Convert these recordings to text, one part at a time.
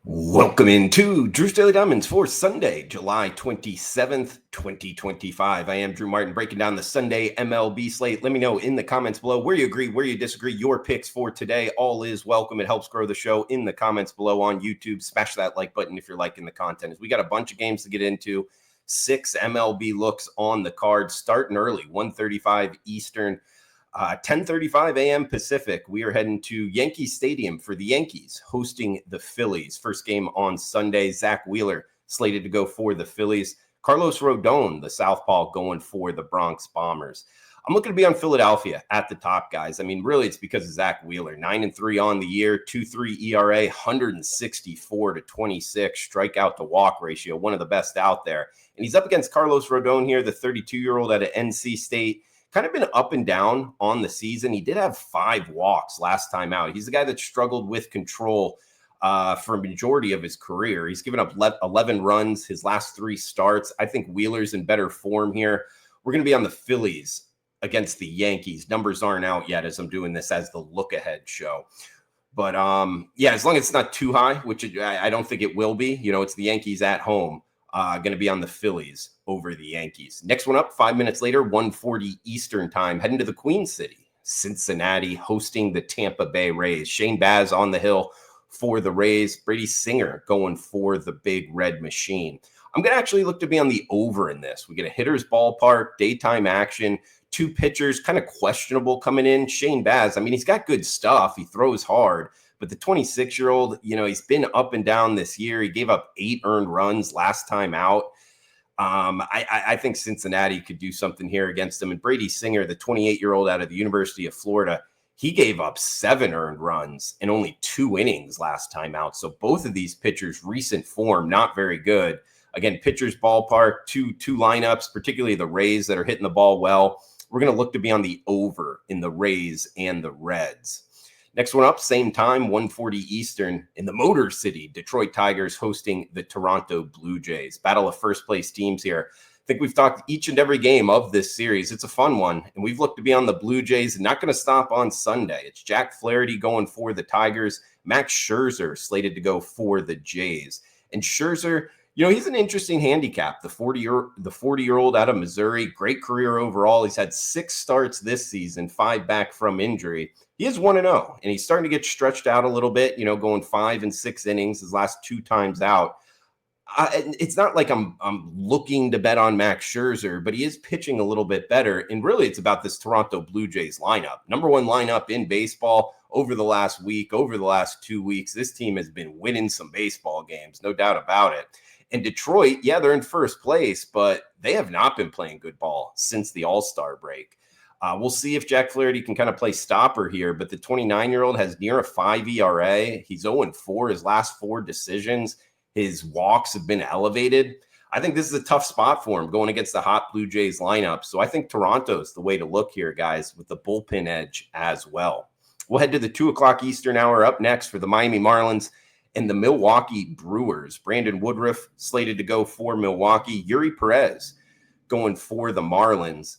Welcome into Drew's Daily Diamonds for Sunday, July 27th, 2025. I am Drew Martin breaking down the Sunday MLB slate. Let me know in the comments below where you agree, where you disagree, your picks for today. All is welcome. It helps grow the show in the comments below on YouTube. Smash that like button if you're liking the content. We got a bunch of games to get into. 6 MLB looks on the card, starting early, 1:35 Eastern. 10:35 a.m. Pacific, we are heading to Yankee Stadium for the Yankees hosting the Phillies. First game on Sunday, Zach Wheeler slated to go for the Phillies. Carlos Rodon, the southpaw, going for the Bronx Bombers. I'm looking to be on Philadelphia at the top, guys. I mean, really, it's because of Zach Wheeler. 9-3 on the year, 2.3 ERA, 164 to 26 strikeout to walk ratio, one of the best out there. And he's up against Carlos Rodon here, the 32-year-old out of NC State. Kind of been up and down on the season. He did have 5 walks last time out. He's the guy that struggled with control for a majority of his career. He's given up 11 runs his last 3 starts. I think Wheeler's in better form here. We're going to be on the Phillies against the Yankees. Numbers aren't out yet as I'm doing this as the look-ahead show. But, yeah, as long as it's not too high, which I don't think it will be. You know, it's the Yankees at home. Going to be on the Phillies over the Yankees. Next one up, 5 minutes later, 1:40 Eastern time, heading to the Queen City, Cincinnati, hosting the Tampa Bay Rays. Shane Baz on the hill for the Rays. Brady Singer going for the Big Red Machine. I'm going to actually look to be on the over in this. We get a hitter's ballpark, daytime action, 2 pitchers, kind of questionable coming in. Shane Baz, I mean, he's got good stuff. He throws hard. But the 26-year-old, you know, he's been up and down this year. He gave up 8 earned runs last time out. I think Cincinnati could do something here against him. And Brady Singer, the 28-year-old out of the University of Florida, he gave up 7 earned runs in only 2 innings last time out. So both of these pitchers' recent form, not very good. Again, pitcher's ballpark, two lineups, particularly the Rays that are hitting the ball well. We're going to look to be on the over in the Rays and the Reds. Next one up, same time, 1:40 Eastern in the Motor City. Detroit Tigers hosting the Toronto Blue Jays. Battle of first place teams here. I think we've talked each and every game of this series. It's a fun one, and we've looked to be on the Blue Jays. Not going to stop on Sunday. It's Jack Flaherty going for the Tigers. Max Scherzer slated to go for the Jays. And Scherzer, you know, he's an interesting handicap. The 40-year-old out of Missouri, great career overall. He's had 6 starts this season, 5 back from injury. He is 1-0, and he's starting to get stretched out a little bit, you know, going 5 and 6 innings his last 2 times out. It's not like I'm looking to bet on Max Scherzer, but he is pitching a little bit better. And really, it's about this Toronto Blue Jays lineup. Number 1 lineup in baseball over the last week, over the last 2 weeks. This team has been winning some baseball games, no doubt about it. And Detroit, yeah, they're in first place, but they have not been playing good ball since the All-Star break. We'll see if Jack Flaherty can kind of play stopper here, but the 29-year-old has near a 5 ERA. He's 0-4 his last 4 decisions. His walks have been elevated. I think this is a tough spot for him going against the hot Blue Jays lineup. So I think Toronto's the way to look here, guys, with the bullpen edge as well. We'll head to the 2 o'clock Eastern hour up next for the Miami Marlins and the Milwaukee Brewers. Brandon Woodruff slated to go for Milwaukee. Yuri Perez going for the Marlins.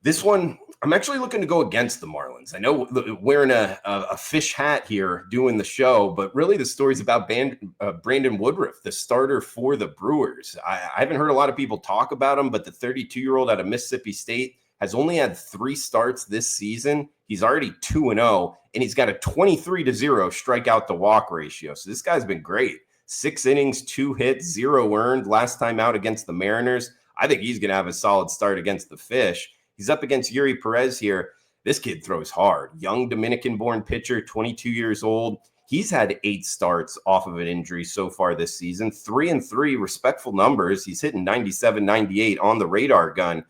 This one, I'm actually looking to go against the Marlins. I know wearing a fish hat here doing the show, but really the story's about Brandon Woodruff, the starter for the Brewers. I haven't heard a lot of people talk about him, but the 32-year-old out of Mississippi State has only had 3 starts this season. He's already 2-0, and he's got a 23-0 strikeout to walk ratio. So this guy's been great. 6 innings, 2 hits, 0 earned last time out against the Mariners. I think he's going to have a solid start against the Fish. He's up against Yuri Perez here. This kid throws hard. Young Dominican-born pitcher, 22 years old. He's had 8 starts off of an injury so far this season. 3-3, respectful numbers. He's hitting 97, 98 on the radar gun.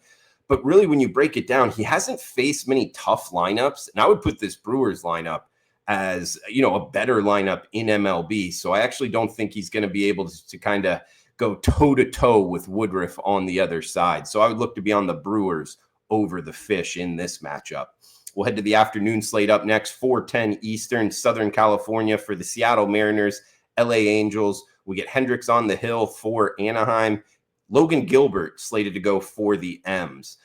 But really, when you break it down, he hasn't faced many tough lineups. And I would put this Brewers lineup as, you know, a better lineup in MLB. So I actually don't think he's going to be able to kind of go toe-to-toe with Woodruff on the other side. So I would look to be on the Brewers over the Fish in this matchup. We'll head to the afternoon slate up next, 4:10 Eastern, Southern California for the Seattle Mariners, LA Angels. We get Hendricks on the hill for Anaheim. Logan Gilbert slated to go for the M's.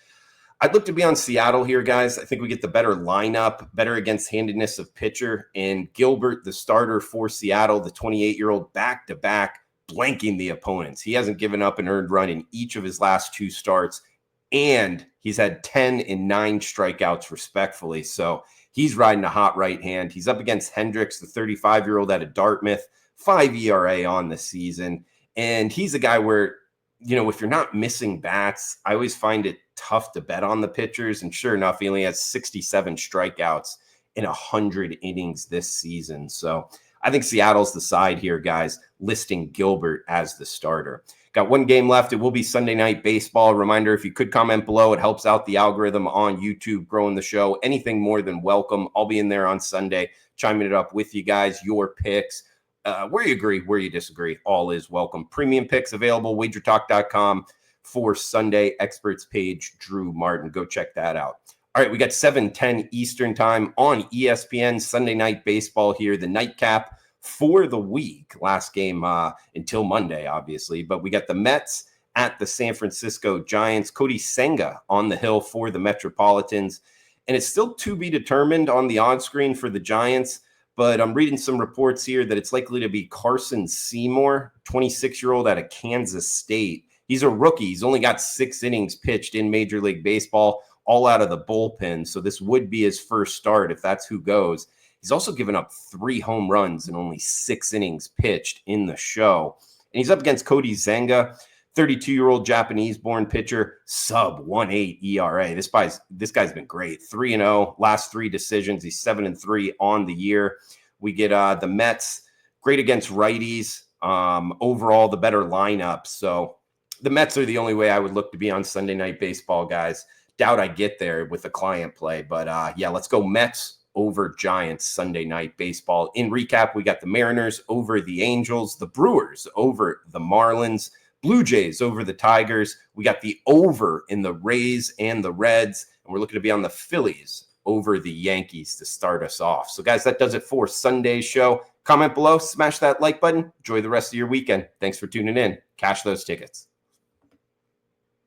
I'd look to be on Seattle here, guys. I think we get the better lineup, better against handedness of pitcher. And Gilbert, the starter for Seattle, the 28-year-old, back-to-back, blanking the opponents. He hasn't given up an earned run in each of his last 2 starts, and he's had 10 and 9 strikeouts respectfully. So he's riding a hot right hand. He's up against Hendricks, the 35-year-old out of Dartmouth, 5 ERA on the season. And he's a guy where, if you're not missing bats, I always find it tough to bet on the pitchers. And sure enough, he only has 67 strikeouts in 100 innings this season. So I think Seattle's the side here, guys, listing Gilbert as the starter. Got 1 game left. It will be Sunday Night Baseball. Reminder, if you could comment below, it helps out the algorithm on YouTube, growing the show. Anything more than welcome. I'll be in there on Sunday, chiming it up with you guys, your picks. Where you agree, where you disagree, all is welcome. Premium picks available, WagerTalk.com for Sunday experts page, Drew Martin. Go check that out. All right, we got 7:10 Eastern time on ESPN, Sunday Night Baseball here, the nightcap for the week. Last game until Monday, obviously, but we got the Mets at the San Francisco Giants. Cody Senga on the hill for the Metropolitans, and it's still to be determined on the odds screen for the Giants. But I'm reading some reports here that it's likely to be Carson Seymour, 26-year-old out of Kansas State. He's a rookie. He's only got 6 innings pitched in Major League Baseball, all out of the bullpen. So this would be his first start if that's who goes. He's also given up 3 home runs in only 6 innings pitched in the show. And he's up against Cody Senga, 32-year-old Japanese-born pitcher, sub-1.8 ERA. This guy's been great. 3-0, last 3 decisions. He's 7-3 on the year. We get the Mets, great against righties. Overall, the better lineup. So the Mets are the only way I would look to be on Sunday Night Baseball, guys. Doubt I get there with the client play. But, yeah, let's go Mets over Giants Sunday Night Baseball. In recap, we got the Mariners over the Angels, the Brewers over the Marlins, Blue Jays over the Tigers. We got the over in the Rays and the Reds, and we're looking to be on the Phillies over the Yankees to start us off. So, guys, that does it for Sunday's show. Comment below, smash that like button. Enjoy the rest of your weekend. Thanks for tuning in. Cash those tickets.